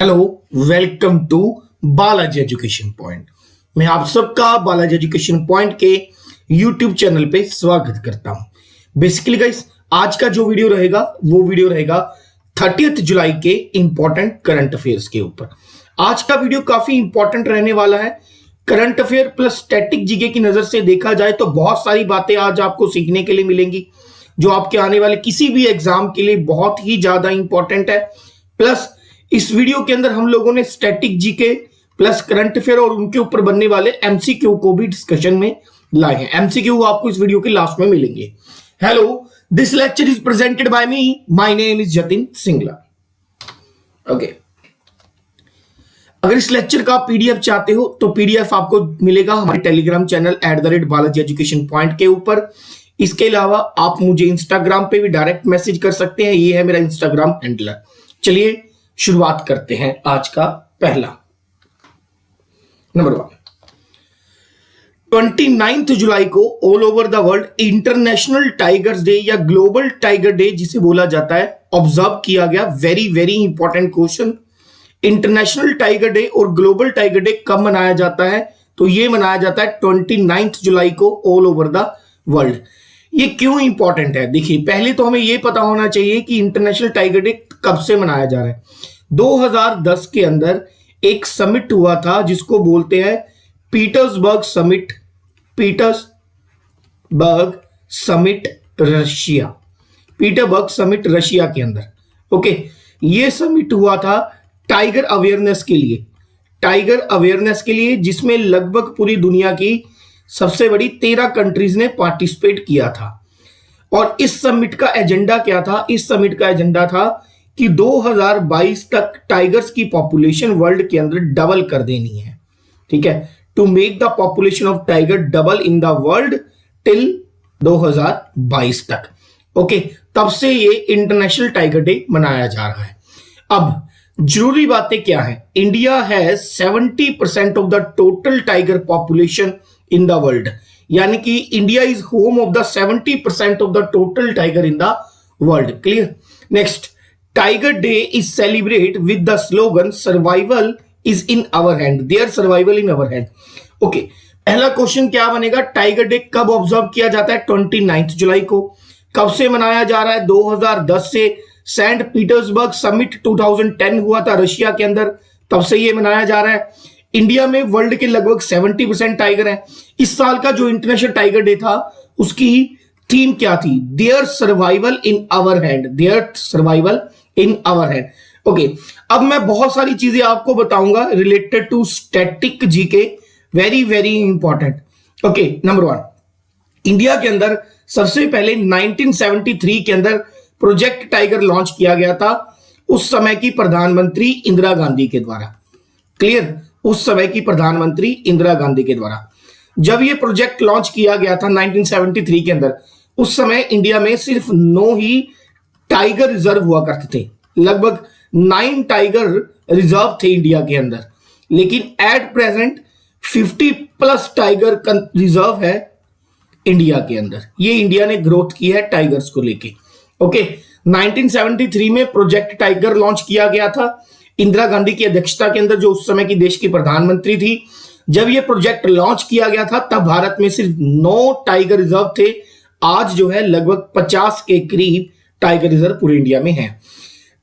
Hello, welcome to Balaji education point. मैं आप सबका बालाजी एजुकेशन पॉइंट के यूट्यूब चैनल पे स्वागत करता हूं। बेसिकली गाइस, आज का जो वीडियो रहेगा वो वीडियो रहेगा 30 जुलाई के इंपॉर्टेंट करंट अफेयर्स के ऊपर। आज का वीडियो काफी इंपॉर्टेंट रहने वाला है। Current affair plus static GK की नजर से देखा जाए तो बहुत सारी बातें आज आपको सीखने के लिए मिलेंगी जो आपके आने वाले किसी भी एग्जाम के लिए बहुत ही ज्यादा इंपॉर्टेंट है। प्लस इस वीडियो के अंदर हम लोगों ने static GK plus current affair और उनके ऊपर बनने वाले एमसीक्यू को भी डिस्कशन में लाए हैं। एमसीक्यू आपको इस वीडियो के लास्ट में मिलेंगे। Hello, this lecture is presented by me, my name is Jatin Singla. Okay, अगर इस लेक्चर का पीडीएफ चाहते हो तो पीडीएफ आपको मिलेगा हमारे Telegram channel @Balaji education point के ऊपर। इसके अलावा आप मुझे इंस्टाग्राम पे भी डायरेक्ट मैसेज कर सकते हैं, ये है मेरा इंस्टाग्राम हैंडलर। चलिए शुरुआत करते हैं। आज का पहला नंबर 1, 29 जुलाई को all over the world international tigers day या ग्लोबल टाइगर डे जिसे बोला जाता है ऑब्जर्व किया गया। Very very important question. International tiger day और ग्लोबल टाइगर डे कब मनाया जाता है? तो यह मनाया जाता है 29 जुलाई को ऑल ओवर द वर्ल्ड। ये क्यों इंपॉर्टेंट है? देखिए, पहले तो हमें यह पता होना चाहिए कि इंटरनेशनल टाइगर डे कब से मनाया जा रहा है। 2010 के अंदर एक समिट हुआ था जिसको बोलते हैं Petersburg summit. Petersburg summit Russia, Petersburg summit Russia के अंदर। ओके, ये समिट हुआ था टाइगर अवेयरनेस के लिए, टाइगर अवेयरनेस के लिए, जिसमें लगभग पूरी दुनिया की सबसे बड़ी 13 कंट्रीज ने पार्टिसिपेट किया था। और इस समिट का एजेंडा क्या था? इस समिट का एजेंडा था कि 2022 तक टाइगर्स की पॉपुलेशन वर्ल्ड के अंदर डबल कर देनी है। ठीक है, to make the population of tiger double in the world till 2022 तक। ओके, तब से ये इंटरनेशनल टाइगर डे मनाया जा रहा है। अब जरूरी बातें क्या है? इंडिया है 70% of the total tiger population in the world, यानी कि India is home of the 70% of the total tiger in the world. Clear? Next, tiger day is celebrate with the slogan survival is in our hand, their survival in our hand. Okay, पहला question क्या बनेगा? Tiger day कब observe किया जाता है? 29 जुलाई को। कब से मनाया जा रहा है? 2010 से। सेंट पीटर्सबर्ग समिट 2010 हुआ था रशिया के अंदर, तब से ये मनाया जा रहा है। इंडिया में वर्ल्ड के लगभग 70% टाइगर है। इस साल का जो इंटरनेशनल टाइगर डे था उसकी थीम क्या थी? Their survival in our hand, their survival in our hand. Okay, अब मैं बहुत सारी चीजें आपको बताऊंगा related to static GK, very very important. Okay, number 1, India के अंदर सबसे पहले 1973 के अंदर प्रोजेक्ट टाइगर लॉन्च किया गया था, उस समय की प्रधानमंत्री इंदिरा गांधी के द्वारा। क्लियर? उस समय की प्रधानमंत्री इंदिरा गांधी के द्वारा जब यह प्रोजेक्ट लॉन्च किया गया था 1973 के अंदर, उस समय इंडिया में सिर्फ 9 ही टाइगर रिजर्व हुआ करते थे। लगभग 9 टाइगर रिजर्व थे इंडिया के अंदर, लेकिन एट प्रेजेंट 50+ टाइगर रिजर्व है इंडिया के अंदर। ये इंडिया ने ग्रोथ की है टाइगर्स को लेके। ओके, 1973 में प्रोजेक्ट टाइगर लॉन्च किया गया था इंदिरा गांधी की अध्यक्षता के अंदर, जो उस समय की देश की प्रधानमंत्री थी। जब यह प्रोजेक्ट लॉन्च किया गया था तब भारत में सिर्फ 9 टाइगर रिजर्व थे। आज जो है लगभग 50 के करीब टाइगर रिजर्व पूरे इंडिया में है।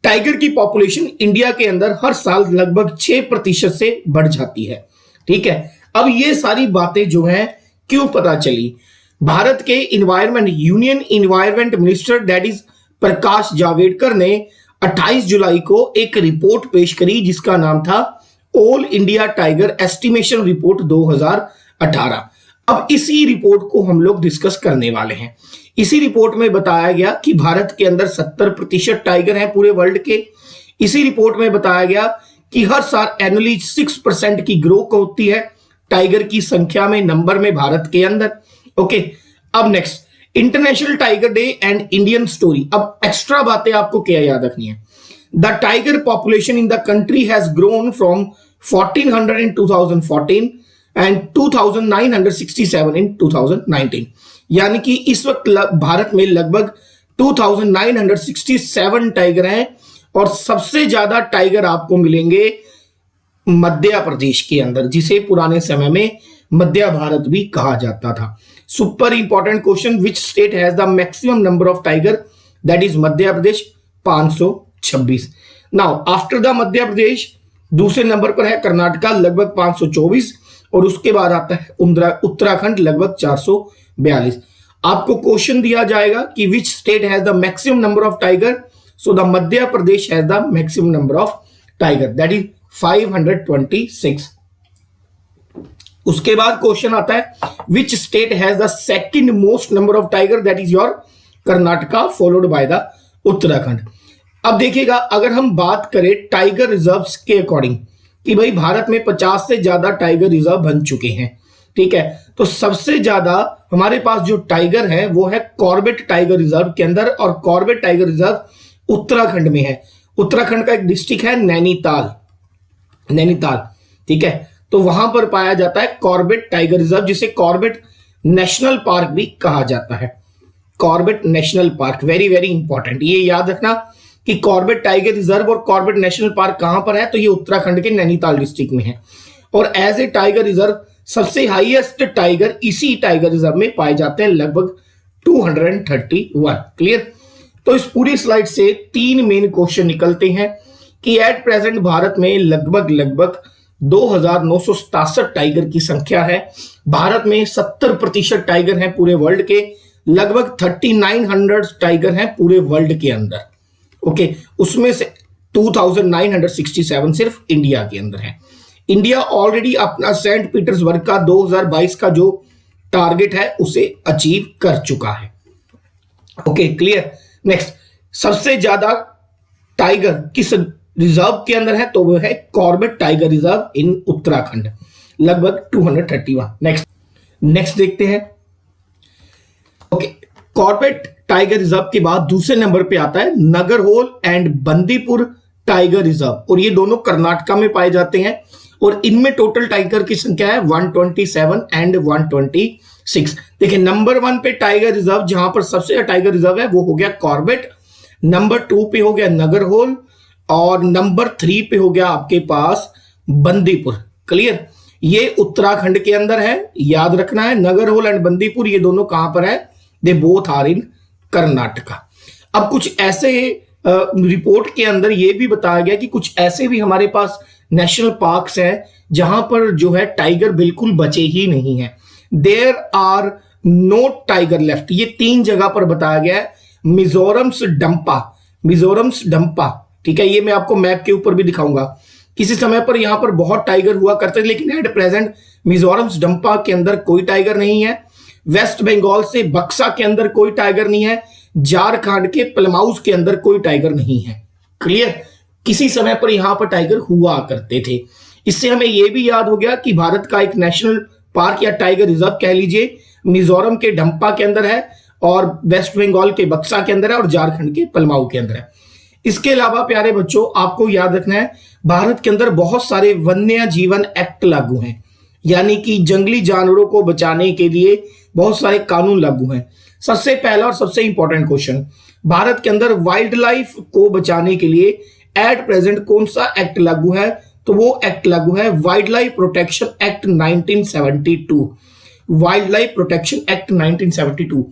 टाइगर की पॉपुलेशन इंडिया के अंदर हर साल लगभग 6% से बढ़ जाती है। ठीक है, अब ये सारी बातें जो हैं क्यों पता चली? भारत के environment union environment minister that is Prakash Javadekar ने 28 जुलाई को एक रिपोर्ट पेश करी जिसका नाम था all India tiger estimation report 2018। अब इसी रिपोर्ट को हम लोग डिस्कस करने वाले हैं। इसी रिपोर्ट में बताया गया कि भारत के अंदर 70% टाइगर हैं पूरे वर्ल्ड के। इसी रिपोर्ट में बताया गया कि हर साल एनुअली 6% की ग्रोथ होती है टाइगर की संख्या में, नंबर में भारत के अंदर। ओके, अब next, international tiger day and Indian story. अब एक्स्ट्रा बातें आपको क्या याद रखनी है? The tiger population in the country has grown from 1400 in 2014 and 2967 इन 2019, यानी कि इस वक्त भारत में लगभग 2967 टाइगर हैं और सबसे ज्यादा टाइगर आपको मिलेंगे मध्य प्रदेश के अंदर, जिसे पुराने समय में मध्य भारत भी कहा जाता था। Super important question, which state has the maximum number of tiger, that is Madhya Pradesh 526। Now after the Madhya Pradesh दूसरे नंबर पर है कर्नाटका लगभग 524 और उसके बाद आता है उत्तराखंड लगभग 442। आपको क्वेश्चन दिया जाएगा कि विच state has the maximum number of tiger, so the Madhya Pradesh has the maximum number of tiger, that is 526। उसके बाद क्वेश्चन आता है विच state has the second most number of tiger, that is your Karnataka followed by the Uttarakhand. अब देखिएगा, अगर हम बात करें टाइगर रिजर्व्स के अकॉर्डिंग कि भाई भारत में 50 से ज्यादा टाइगर रिजर्व बन चुके हैं, ठीक है, तो सबसे ज्यादा हमारे पास जो टाइगर है वो है कॉर्बेट टाइगर रिजर्व के अंदर, और कॉर्बेट टाइगर रिजर्व उत्तराखंड में है। उत्तराखंड का एक डिस्ट्रिक्ट है नैनीताल, ठीक है, तो वहां पर पाया जाता है कॉर्बेट टाइगर रिजर्व, जिसे कॉर्बेट नेशनल पार्क भी कहा जाता है। Corbett national park, very very important, ये याद रखना कि कॉर्बेट टाइगर रिजर्व और कॉर्बेट नेशनल पार्क कहां पर है, तो ये उत्तराखंड के नैनीताल डिस्ट्रिक्ट में है। और एज ए टाइगर रिजर्व सबसे हाईएस्ट टाइगर इसी टाइगर रिजर्व में पाए जाते हैं, लगभग 231। क्लियर। तो इस पूरी स्लाइड से 3 मेन क्वेश्चन निकलते हैं कि एट प्रेजेंट भारत में लगभग 2967 टाइगर की संख्या है। भारत में 70% टाइगर हैं पूरे वर्ल्ड के, लगभग 3900 टाइगर हैं पूरे वर्ल्ड के अंदर। ओके, उसमें से 2967 सिर्फ इंडिया के अंदर है। इंडिया ऑलरेडी अपना सेंट पीटर्सबर्ग का 2022 का जो टारगेट है उसे अचीव कर चुका है। Okay, clear. नेक्स्ट, सबसे ज्यादा टाइगर किस रिजर्व के अंदर है, तो वो है Corbett tiger reserve in Uttarakhand, लगभग 231। नेक्स्ट देखते हैं। ओके, कॉर्बेट टाइगर रिजर्व के बाद दूसरे नंबर पे आता है Nagarhole and Bandipur tiger reserve, और ये दोनों कर्नाटका में पाए जाते हैं, और इनमें टोटल टाइगर की संख्या है 127 एंड 126। देखिए, नंबर 1 पे टाइगर रिजर्व, जहां पर सबसे ज्यादा टाइगर रिजर्व है वो हो गया कॉर्बेट, नंबर 2 पे हो गया नगरहोल, और नंबर 3 पे हो गया आपके पास बंदीपुर। क्लियर। ये उत्तराखंड के अंदर है, याद रखना है। नगरहोल एंड बंदीपुर ये दोनों कहां पर है, they both are in Karnataka. अब कुछ ऐसे रिपोर्ट के अंदर ये भी बताया गया कि कुछ ऐसे भी हमारे पास नेशनल पार्क्स हैं जहां पर जो है टाइगर बिल्कुल बचे ही नहीं है। There are no tiger left, ये 3 जगह पर बताया गया है। मिजोरम्स डंपा, ठीक है, ये मैं आपको मैप के ऊपर भी दिखाऊंगा। किसी समय पर यहां पर बहुत टाइगर हुआ करते थे, लेकिन एट प्रेजेंट मिजोरम्स डंपा के अंदर कोई टाइगर नहीं है। वेस्ट बंगाल से बक्सा के अंदर कोई टाइगर नहीं है। झारखंड के प्लमाउस के अंदर कोई टाइगर नहीं है। क्लियर। किसी समय पर यहां पर टाइगर हुआ करते थे। इससे हमें यह भी याद हो गया कि भारत का एक नेशनल पार्क या टाइगर रिजर्व कह लीजिए मिजोरम के डंपा के अंदर है, और वेस्ट बंगाल के बक्सा के अंदर है, और झारखंड के पलमाऊ के अंदर है। इसके अलावा प्यारे बच्चों, आपको याद रखना है भारत के अंदर बहुत सारे वन्य जीवन एक्ट लागू हैं, यानी कि जंगली जानवरों को बचाने के लिए बहुत सारे कानून लागू हैं। सबसे पहला और सबसे इंपॉर्टेंट क्वेश्चन, भारत के अंदर वाइल्ड लाइफ को बचाने के लिए एट प्रेजेंट कौन सा एक्ट लागू है, तो वो एक्ट लागू है wild life protection act 1972। Wild life protection act 1972,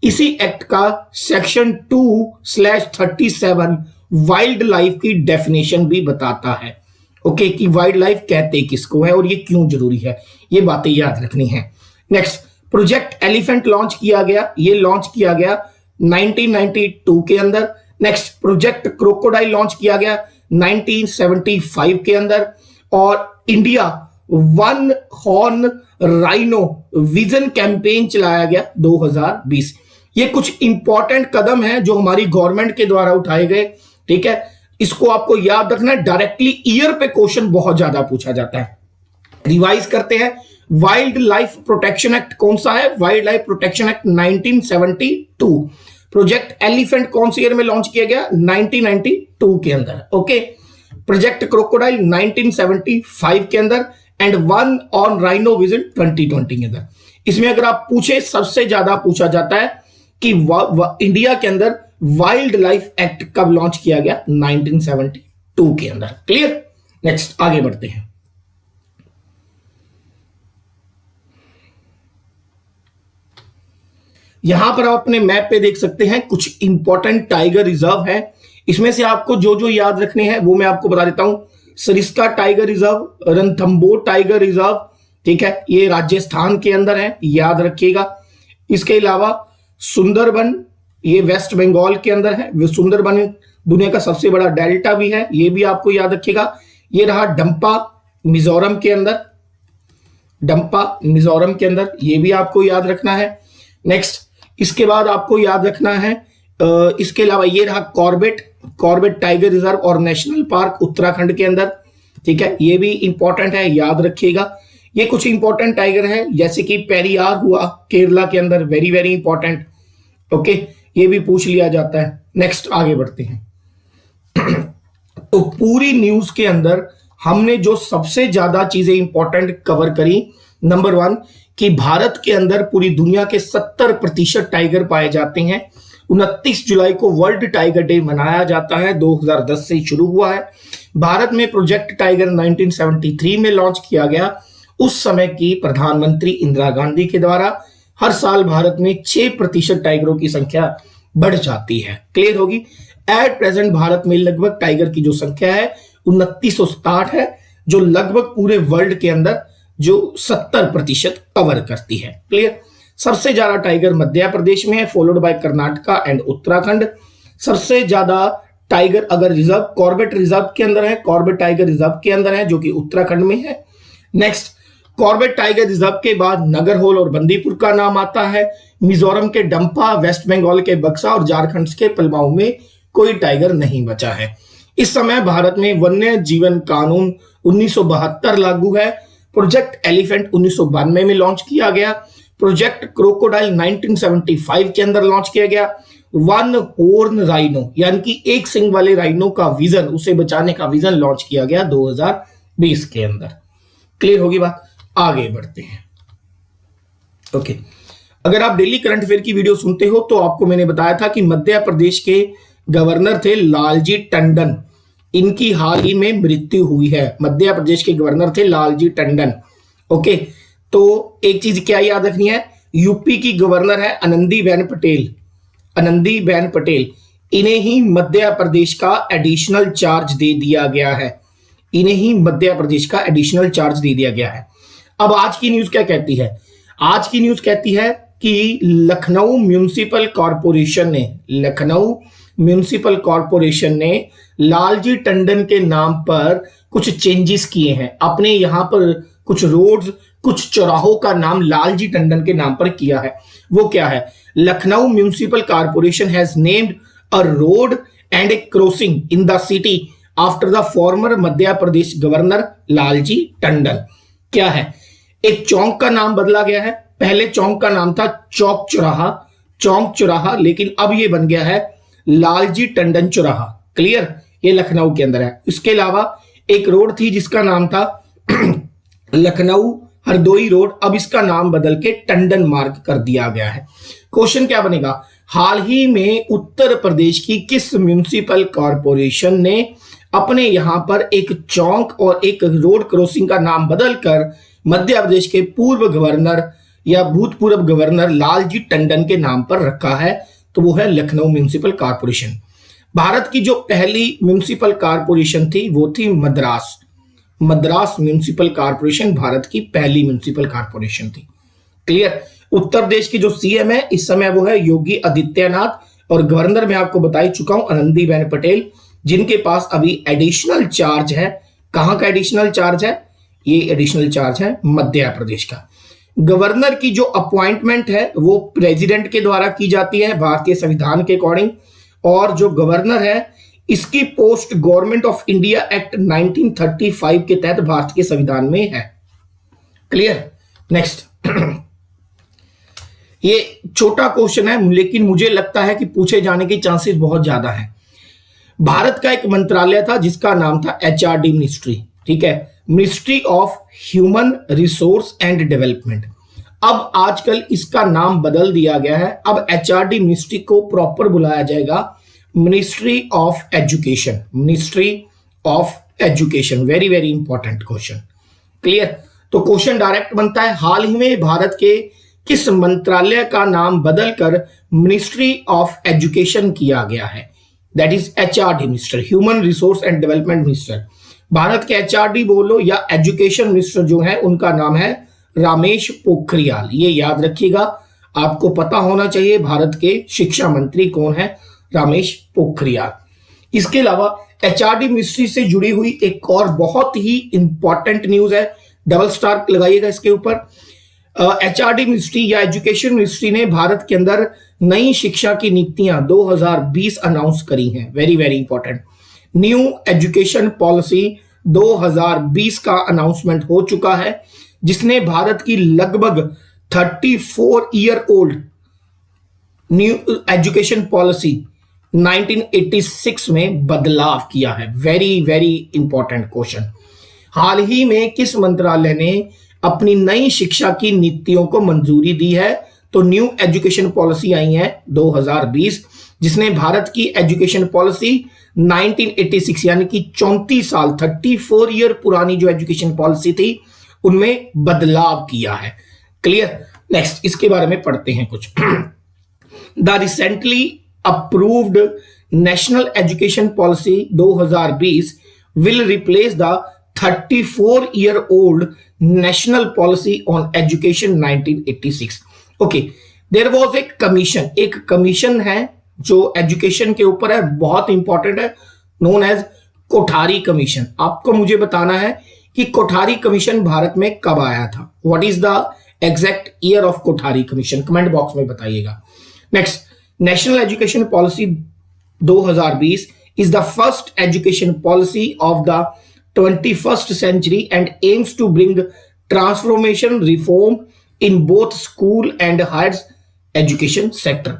इसी एक्ट का सेक्शन 2/37 वाइल्ड लाइफ की डेफिनेशन भी बताता है। ओके, कि वाइल्ड लाइफ कहते किसको है और ये क्यों जरूरी है, ये बातें याद रखनी है। नेक्स्ट, प्रोजेक्ट एलिफेंट लॉन्च किया गया, ये लॉन्च किया गया 1992 के अंदर। नेक्स्ट, प्रोजेक्ट क्रोकोडाइल लॉन्च किया गया 1975 के अंदर, और India one horn rhino vision campaign चलाया गया 2020। ये कुछ इंपॉर्टेंट कदम हैं जो हमारी गवर्नमेंट के द्वारा उठाए गए, ठीक है। इसको आपको याद रखना है, डायरेक्टली ईयर पे क्वेश्चन बहुत ज्यादा पूछा जाता है। रिवाइज करते हैं, वाइल्ड लाइफ प्रोटेक्शन एक्ट कौन सा है, wild life protection act 1972। Project elephant कौन से ईयर में लॉन्च किया गया, 1992 के अंदर। ओके, प्रोजेक्ट क्रोकोडाइल 1975 के अंदर, and one on rhino vision 2020 के अंदर। इसमें अगर आप पूछे, सबसे ज्यादा पूछा जाता है कि इंडिया के अंदर वाइल्ड लाइफ एक्ट कब लॉन्च किया गया? 1972 के अंदर। क्लियर? नेक्स्ट आगे बढ़ते हैं। यहां पर आप अपने मैप पे देख सकते हैं कुछ इंपॉर्टेंट टाइगर रिजर्व है। इसमें से आपको जो जो याद रखने हैं वो मैं आपको बता देता हूं। Sariska tiger reserve, Ranthambore tiger reserve, ठीक है, ये राजस्थान के अंदर है, याद रखिएगा। इसके अलावा सुंदरबन, ये वेस्ट बंगाल के अंदर है। वो सुंदरबन दुनिया का सबसे बड़ा डेल्टा भी है, ये भी आपको याद रखिएगा। ये रहा डंपा मिजोरम के अंदर, डंपा मिजोरम के अंदर, ये भी आपको याद रखना है। नेक्स्ट इसके बाद आपको याद रखना है इसके अलावा ये रहा कॉर्बेट, कॉर्बेट टाइगर रिजर्व और नेशनल पार्क उत्तराखंड के अंदर, ठीक है, ये भी इंपॉर्टेंट है, याद रखिएगा। ये कुछ इंपॉर्टेंट टाइगर है जैसे कि पेरियार हुआ केरला के अंदर, वेरी वेरी इंपॉर्टेंट, ओके, ये भी पूछ लिया जाता है। नेक्स्ट आगे बढ़ते हैं। तो पूरी न्यूज के अंदर हमने जो सबसे ज्यादा चीजें इंपॉर्टेंट कवर करी, नंबर 1 कि भारत के अंदर पूरी दुनिया के 70% टाइगर पाए जाते हैं। 29 जुलाई को वर्ल्ड टाइगर डे मनाया जाता है, 2010 से शुरू हुआ है। भारत में प्रोजेक्ट टाइगर 1973 में लॉन्च किया गया। उस समय की प्रधानमंत्री इंदिरा गांधी के द्वारा हर साल भारत में 6% टाइगरों की संख्या बढ़ जाती है। क्लियर होगी? एट प्रेजेंट भारत में लगभग टाइगर की जो संख्या है 2960 है, जो लगभग पूरे वर्ल्ड के अंदर जो 70% कवर करती है। क्लियर? सबसे ज्यादा टाइगर मध्य प्रदेश में है, followed by Karnataka and Uttarakhand. सबसे ज्यादा टाइगर अगर रिजर्व कॉर्बेट रिजर्व के अंदर है, कॉर्बेट टाइगर रिजर्व के अंदर है जो कि उत्तराखंड में है। नेक्स्ट कॉर्बेट टाइगर रिजर्व के बाद नगरहोल और बंदीपुर का नाम आता है। मिजोरम के डंपा, वेस्ट बंगाल के बक्सा और झारखंड के पलमाऊ में कोई टाइगर नहीं बचा है। इस समय भारत में वन्य जीवन कानून 1972 लागू है। प्रोजेक्ट एलिफेंट 1992 में लॉन्च किया गया। प्रोजेक्ट क्रोकोडाइल 1975 के अंदर लॉन्च किया गया। वन हॉर्न राइनो यानी कि एक सिंग वाले राइनो का विजन, उसे बचाने का विजन लॉन्च किया गया 2020 के अंदर। क्लियर होगी बात? आगे बढ़ते हैं। ओके, अगर आप डेली करंट अफेयर की वीडियो सुनते हो तो आपको मैंने बताया था कि मध्य प्रदेश के गवर्नर थे लालजी टंडन, इनकी हाल ही में मृत्यु हुई है। मध्य प्रदेश के गवर्नर थे लालजी टंडन। ओके, तो एक चीज क्या याद रखनी है, यूपी की गवर्नर है आनंदीबेन पटेल, आनंदीबेन पटेल। इन्हें ही मध्य प्रदेश का एडिशनल चार्ज दे दिया गया है, इन्हें ही मध्य प्रदेश का एडिशनल चार्ज दे दिया गया है। अब आज की न्यूज क्या कहती है? आज की न्यूज कहती है कि लखनऊ म्यूनिसिपल कॉरपोरेशन ने, लखनऊ म्यूनिसिपल कॉरपोरेशन ने लालजी टंडन के नाम पर कुछ चेंजेस किए हैं। अपने यहां पर कुछ रोड्स, कुछ चौराहों का नाम लालजी टंडन के नाम पर किया है। वो क्या है? Lucknow municipal corporation has named a road and A crossing in the city after the former Madhya Pradesh governor Lalji Tandon. क्या है? एक चौक का नाम बदला गया है। पहले चौक का नाम था चौक चौराहा, चौक चौराहा, लेकिन अब ये बन गया है लालजी टंडन चौराहा। क्लियर? ये लखनऊ के अंदर है। इसके अलावा एक रोड थी जिसका नाम था लखनऊ हरदोई रोड, अब इसका नाम बदल के टंडन मार्ग कर दिया गया है। क्वेश्चन क्या बनेगा? हाल ही में उत्तर प्रदेश की किस म्यूनिसिपल कॉरपोरेशन ने अपने यहां पर एक चौक और एक रोड क्रॉसिंग का नाम बदलकर मध्य प्रदेश के पूर्व गवर्नर या भूतपूर्व गवर्नर लालजी टंडन के नाम पर रखा है? तो वो है लखनऊ म्यूनिसिपल कॉरपोरेशन। भारत की जो पहली म्यूनिसिपल कॉरपोरेशन थी वो थी मद्रास, मद्रास म्यूनिसिपल कॉरपोरेशन भारत की पहली म्यूनिसिपल कॉरपोरेशन थी। क्लियर? उत्तर प्रदेश की जो सीएम है इस समय वो है योगी आदित्यनाथ, और गवर्नर मैं आपको बता ही चुका हूं आनंदीबेन पटेल, जिनके पास अभी एडिशनल चार्ज है। कहां का एडिशनल चार्ज है? ये एडिशनल चार्ज है मध्य प्रदेश का। गवर्नर की जो अपॉइंटमेंट है वो प्रेसिडेंट के द्वारा की जाती है भारतीय संविधान के अकॉर्डिंग, और जो गवर्नर है इसकी post government of India act 1935 के तहत भारत के संविधान में है। क्लियर? नेक्स्ट ये छोटा क्वेश्चन है लेकिन मुझे लगता है कि पूछे जाने के चांसेस बहुत ज्यादा हैं। भारत का एक मंत्रालय था जिसका नाम था एचआरडी मिनिस्ट्री, ठीक है, ministry of human resource and development. अब आजकल इसका नाम बदल दिया गया है, अब एचआरडी मिनिस्ट्री को प्रॉपर बुलाया जाएगा ministry of education, ministry of education. Very very important question, clear. तो क्वेश्चन डायरेक्ट बनता है, हाल ही में भारत के किस मंत्रालय का नाम बदलकर मिनिस्ट्री ऑफ एजुकेशन किया गया है? That is HRD minister, human resource and development minister. Bharat के एचआरडी बोलो या एजुकेशन मिनिस्टर जो है उनका नाम है रमेश पोखरियाल। ये याद रखिएगा, आपको पता होना चाहिए भारत के शिक्षा मंत्री कौन है, रमेश पोखरियाल। इसके अलावा एचआरडी मिनिस्ट्री से जुड़ी हुई एक और बहुत ही इंपॉर्टेंट न्यूज है, डबल स्टार लगाइएगा इसके ऊपर। एचआरडी मिनिस्ट्री या एजुकेशन मिनिस्ट्री ने भारत के अंदर नई शिक्षा की नीतियां 2020 अनाउंस करी हैं। Very very important, new education policy 2020 का अनाउंसमेंट हो चुका है, जिसने भारत की लगभग 34 year old new education policy 1986 में बदलाव किया है। वेरी वेरी इंपॉर्टेंट क्वेश्चन, हाल ही में किस मंत्रालय ने अपनी नई शिक्षा की नीतियों को मंजूरी दी है? तो न्यू एजुकेशन पॉलिसी आई है 2020, जिसने भारत की एजुकेशन पॉलिसी 1986 यानी कि 34 साल 34 ईयर पुरानी जो एजुकेशन पॉलिसी थी उनमें बदलाव किया है। क्लियर। नेक्स्ट इसके बारे में पढ़ते हैं कुछ। The recently approved national education policy 2020 will replace the 34 year old national policy on education 1986। Okay, there was a commission, एक कमीशन है जो एजुकेशन के ऊपर है, बहुत इंपॉर्टेंट है, नोन एज कोठारी कमीशन। आपको मुझे बताना है कि कोठारी कमीशन भारत में कब आया था, what is the exact year of Kothari commission, comment box में बताइएगा। Next, national education policy 2020 is the first education policy of the 21st century and aims to bring transformation reform in both school and higher education sector।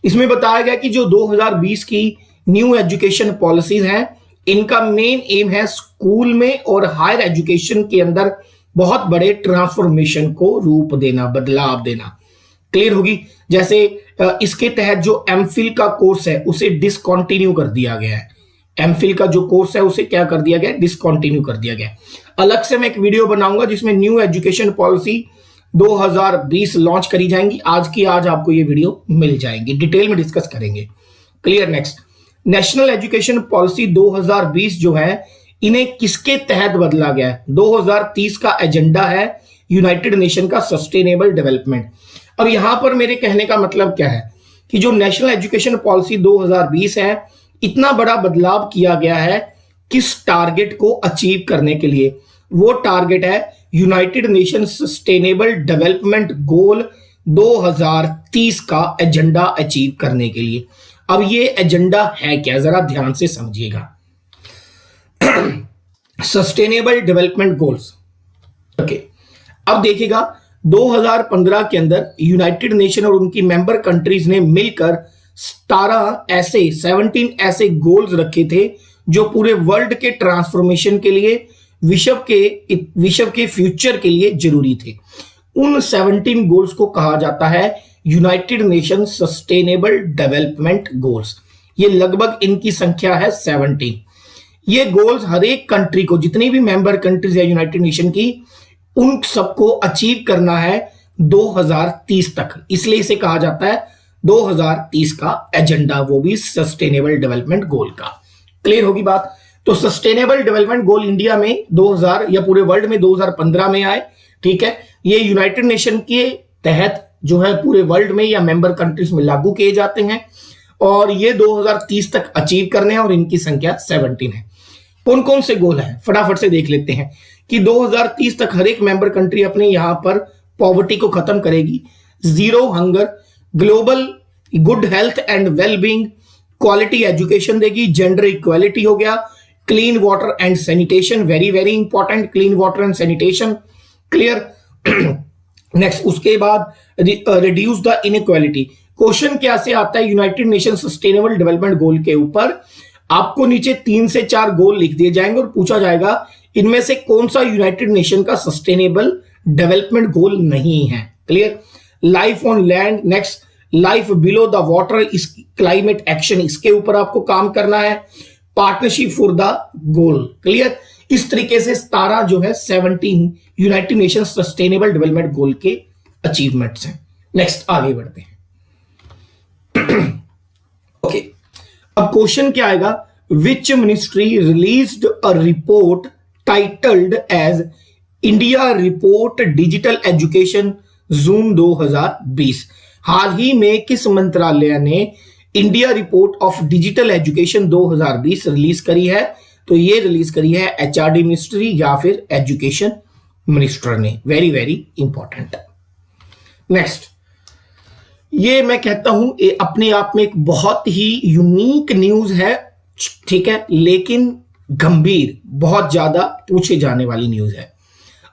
इसमें बताया गया कि जो 2020 की new education policies हैं, इनका मेन एम है school में और हायर एजुकेशन के अंदर बहुत बड़े ट्रांसफॉर्मेशन को रूप देना, बदलाव देना। क्लियर होगी। जैसे इसके तहत जो एमफिल का कोर्स है उसे डिसकंटिन्यू कर दिया गया है, एमफिल का जो कोर्स है उसे क्या कर दिया गया, डिसकंटिन्यू कर दिया गया। अलग से मैं एक वीडियो बनाऊंगा जिसमें न्यू एजुकेशन पॉलिसी 2020 लॉन्च करी जाएंगी, आज की आज आपको ये वीडियो मिल जाएंगी, डिटेल में डिस्कस करेंगे। Clear. Next, national education policy 2020 जो है इन्हें किसके तहत बदला गया है? 2030 का एजेंडा है यूनाइटेड नेशन का सस्टेनेबल डेवलपमेंट। अब यहां पर मेरे कहने का मतलब क्या है कि जो नेशनल एजुकेशन पॉलिसी 2020 है, इतना बड़ा बदलाव किया गया है किस टारगेट को अचीव करने के लिए? वो टारगेट है United nation sustainable development goal 2030 का एजेंडा अचीव करने के लिए। अब ये एजेंडा है क्या, जरा ध्यान से समझिएगा। Sustainable development goals, okay. अब देखिएगा 2015 के अंदर यूनाइटेड नेशन और उनकी मेंबर कंट्रीज ने मिलकर 17 ऐसे गोल्स रखे थे जो पूरे वर्ल्ड के ट्रांसफॉर्मेशन के लिए, विश्व के फ्यूचर के लिए जरूरी थे। उन 17 गोल्स को कहा जाता है United nation sustainable development goals. ये लगभग इनकी संख्या है 17। ये गोल्स हर एक कंट्री को, जितनी भी मेंबर कंट्रीज है यूनाइटेड नेशन की, उन सबको अचीव करना है 2030 तक, इसलिए इसे कहा जाता है 2030 का एजेंडा, वो भी सस्टेनेबल डेवलपमेंट गोल का। क्लियर होगी बात। तो सस्टेनेबल डेवलपमेंट गोल इंडिया में 2000 या पूरे वर्ल्ड में 2015 में आए, ठीक है। ये यूनाइटेड नेशन के तहत जो है पूरे वर्ल्ड में या मेंबर कंट्रीज में लागू किए जाते हैं और ये 2030 तक अचीव करने हैं और इनकी संख्या 17 है। कौन कौन से गोल हैं फटाफट से देख लेते हैं कि 2030 तक हर एक मेंबर कंट्री अपने यहां पर पॉवर्टी को खत्म करेगी, zero hunger, global good health and wellbeing, quality education देगी, जेंडर इक्वालिटी हो गया, clean water and sanitation, very very important, clean water and sanitation. Clear. Next, उसके बाद रिड्यूस द इनइक्वालिटी। क्वेश्चन क्या से आता है United nation sustainable development goal के ऊपर? आपको नीचे 3 से 4 गोल लिख दिए जाएंगे और पूछा जाएगा इनमें से कौन सा यूनाइटेड नेशन का सस्टेनेबल डेवलपमेंट गोल नहीं है। Clear. Life on land, next life below the water, इस क्लाइमेट एक्शन, इसके ऊपर आपको काम करना है। Partnership for the goal, clear. इस तरीके से 17 जो है 17 United nation sustainable development goal के अचीवमेंट्स हैं। नेक्स्ट आगे बढ़ते हैं। ओके, अब क्वेश्चन क्या आएगा, which ministry released a report titled as India report digital education June 2020। हाल ही में किस मंत्रालय ने India report of digital education 2020 release करी है? तो ये रिलीज करी है एचआरडी मिनिस्ट्री या फिर एजुकेशन मिनिस्टर ने। Very very important. नेक्स्ट, ये मैं कहता हूं ये अपने आप में एक बहुत ही यूनिक न्यूज है, ठीक है, लेकिन गंभीर, बहुत ज्यादा पूछे जाने वाली न्यूज है।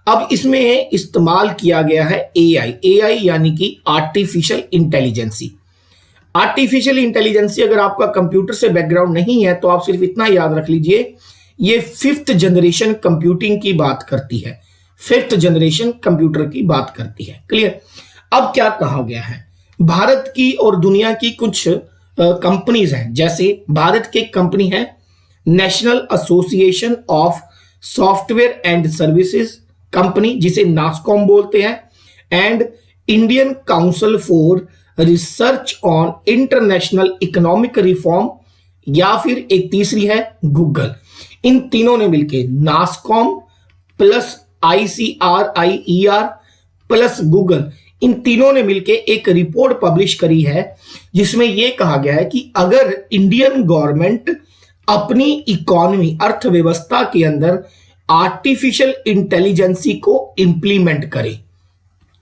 अब इसमें इस्तेमाल किया गया है एआई यानी कि आर्टिफिशियल इंटेलिजेंसी। आर्टिफिशियल इंटेलिजेंसी अगर आपका कंप्यूटर से बैकग्राउंड नहीं है तो आप सिर्फ इतना याद रख लीजिए, ये 5th जनरेशन कंप्यूटिंग की बात करती है, 5th जनरेशन कंप्यूटर की बात करती है, क्लियर। अब क्या कहा गया है, भारत की और दुनिया की कुछ कंपनीज हैं, जैसे भारत की कंपनी है national association of software and services company, जिसे नासकॉम बोलते हैं, and Indian council for research on international economic reform, या फिर एक तीसरी है गूगल। इन तीनों ने मिलकर NASSCOM plus ICRIER plus Google, इन तीनों ने मिलकर एक रिपोर्ट पब्लिश करी है जिसमें यह कहा गया है कि अगर इंडियन गवर्नमेंट अपनी इकोनॉमी, अर्थव्यवस्था के अंदर आर्टिफिशियल इंटेलिजेंसी को इंप्लीमेंट करे,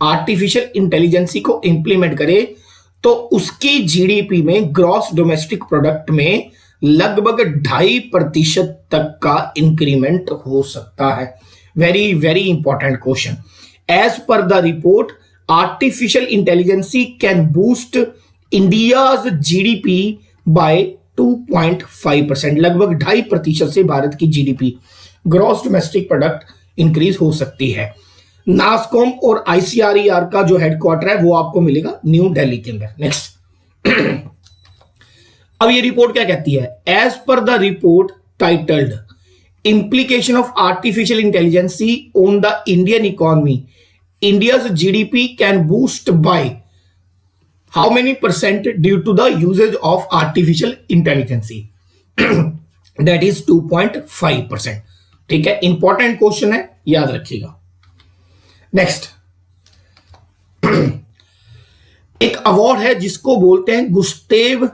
आर्टिफिशियल इंटेलिजेंसी को इंप्लीमेंट करे, तो उसकी जीडीपी में, ग्रॉस डोमेस्टिक प्रोडक्ट में लगभग 2.5% तक का इंक्रीमेंट हो सकता है। Very very important question. As per the report, artificial intelligence can boost India's GDP by 2.5%, लगभग 2.5% से भारत की GDP, gross domestic product increase हो सकती है। नासकॉम और ICRER का जो हेडक्वार्टर है वो आपको मिलेगा न्यू दिल्ली के अंदर। नेक्स्ट, अब ये रिपोर्ट क्या कहती है, as per the report titled implication of artificial intelligence on the Indian economy, India's GDP can boost by how many percent due to the usage of artificial intelligence? That is 2.5%। ठीक है, important question है, याद रखिएगा। Next, एक award है जिसको बोलते हैं गुस्तेव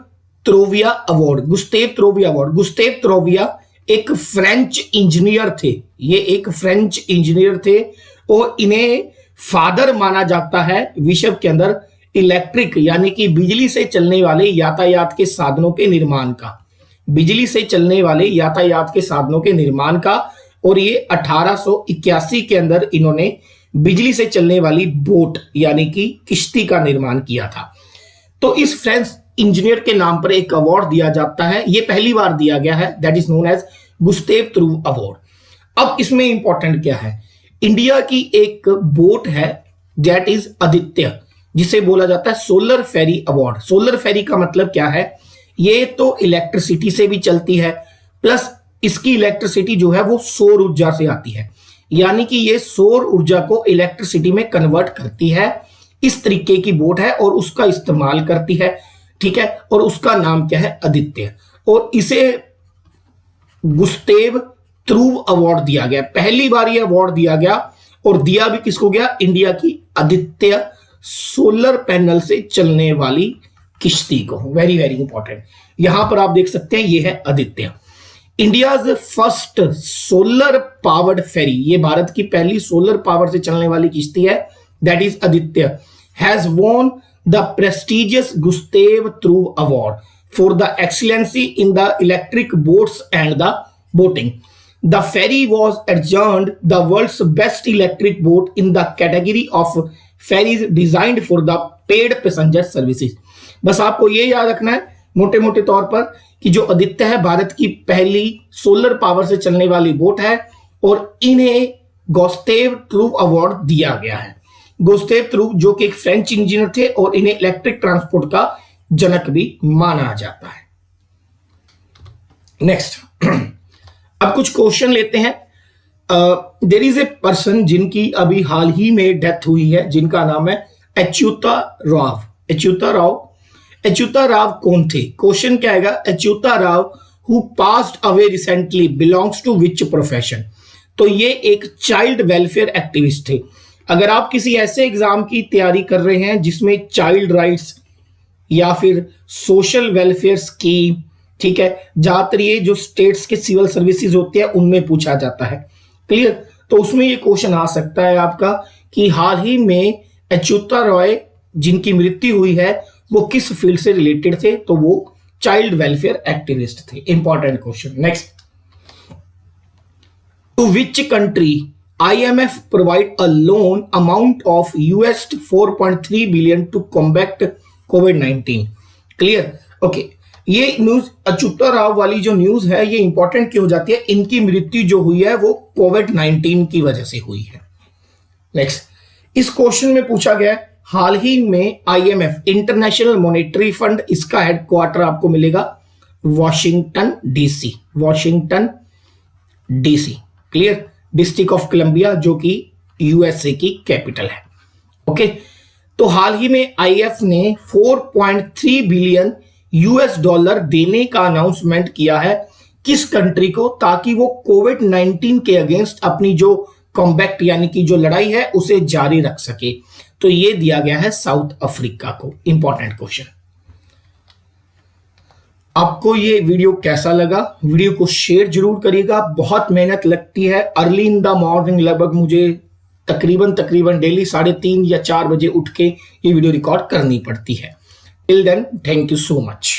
त्रोविया अवार्ड। गुस्तेव त्रोविया अवार्ड, गुस्तेव त्रोविया एक फ्रेंच इंजीनियर थे, ये एक फ्रेंच इंजीनियर थे और इन्हें फादर माना जाता है विश्व के अंदर इलेक्ट्रिक यानी कि बिजली से चलने वाले यातायात के साधनों के निर्माण का, बिजली से चलने वाले यातायात के साधनों के निर्माण का। और ये 1881 के अंदर इन्होंने बिजली से चलने वाली बोट यानी कि किश्ती का निर्माण किया था। तो इस फ्रेंच इंजीनियर के नाम पर एक अवार्ड दिया जाता है, ये पहली बार दिया गया है, that is known as Gustave Trouve award. अब इसमें इंपॉर्टेंट क्या है, इंडिया की एक बोट है दैट इज आदित्य, जिसे बोला जाता है सोलर फेरी अवार्ड। सोलर फेरी का मतलब क्या है, ये तो इलेक्ट्रिसिटी से भी चलती है, प्लस इसकी इलेक्ट्रिसिटी जो है वो सौर ऊर्जा से आती है, यानी कि ये सौर ऊर्जा को इलेक्ट्रिसिटी में कन्वर्ट करती है। इस तरीके की बोट है और उसका इस्तेमाल करती है, ठीक है, और उसका नाम क्या है, आदित्य, और इसे गुस्तेव त्रुव अवार्ड दिया गया। पहली बार ये अवार्ड दिया गया और दिया भी किसको गया, इंडिया की आदित्य सोलर पैनल से चलने वाली किश्ती को। वेरी वेरी इंपॉर्टेंट, यहां पर आप देख सकते हैं ये है Aditya, India's first solar powered ferry, ये भारत की पहली सोलर पावर से चलने वाली किश्ती है, that is Aditya, has won the prestigious Gustav Truve Award for the excellency in the electric boats and the boating. The ferry was adjudged the world's best electric boat in the category of ferries designed for the paid passenger services. बस आपको ये याद रखना है मोटे मोटे तौर पर कि जो आदित्य है भारत की पहली सोलर पावर से चलने वाली बोट है और इन्हें गुस्तेव ट्रूव अवार्ड दिया गया है। गुस्तेव त्रुप जो कि एक फ्रेंच इंजीनियर थे और इन्हें इलेक्ट्रिक ट्रांसपोर्ट का जनक भी माना जाता है। नेक्स्ट अब कुछ क्वेश्चन लेते हैं। देयर इज ए पर्सन जिनकी अभी हाल ही में डेथ हुई है, जिनका नाम है अच्युता राव। अच्युता राव कौन थे? क्वेश्चन क्या आएगा, Achyuta Rao who passed away recently belongs to which profession? तो ये एक चाइल्ड वेलफेयर एक्टिविस्ट थे। अगर आप किसी ऐसे एग्जाम की तैयारी कर रहे हैं जिसमें चाइल्ड राइट्स या फिर सोशल वेलफेयर स्कीम, ठीक है, ज्यादातर ये जो स्टेट्स के सिविल सर्विसेज होते हैं उनमें पूछा जाता है, क्लियर? तो उसमें ये क्वेश्चन आ सकता है आपका कि हाल ही में अच्युता रॉय जिनकी मृत्यु हुई है वो किस फील्ड से रिलेटेड थे? तो वो चाइल्ड वेलफेयर एक्टिविस्ट थे। Important question. Next, to which country IMF provide a loan amount of $4.3 billion to combat COVID-19? Clear? Okay, ये न्यूज अच्युता राव वाली जो न्यूज है ये इंपॉर्टेंट क्यों हो जाती है? इनकी मृत्यु जो हुई है वो कोविड-19 की वजह से हुई है। नेक्स्ट, इस क्वेश्चन में पूछा गया है हाल ही में IMF इंटरनेशनल मॉनेटरी फंड, इसका हेडक्वार्टर आपको मिलेगा Washington DC. Clear? District of Columbia जो कि USA की कैपिटल है। ओके, तो हाल ही में IMF ने $4.3 बिलियन देने का अनाउंसमेंट किया है किस कंट्री को, ताकि वो कोविड-19 के अगेंस्ट अपनी जो कॉम्बैक्ट यानी कि जो लड़ाई है उसे जारी रख सके। तो ये दिया गया है साउथ अफ्रीका को। Important question. आपको ये वीडियो कैसा लगा? वीडियो को शेयर जरूर करिएगा। बहुत मेहनत लगती है, अर्ली इन द मॉर्निंग, लगभग मुझे तकरीबन डेली 3:30 या 4 बजे उठ के ये वीडियो रिकॉर्ड करनी पड़ती है। Till then, thank you so much.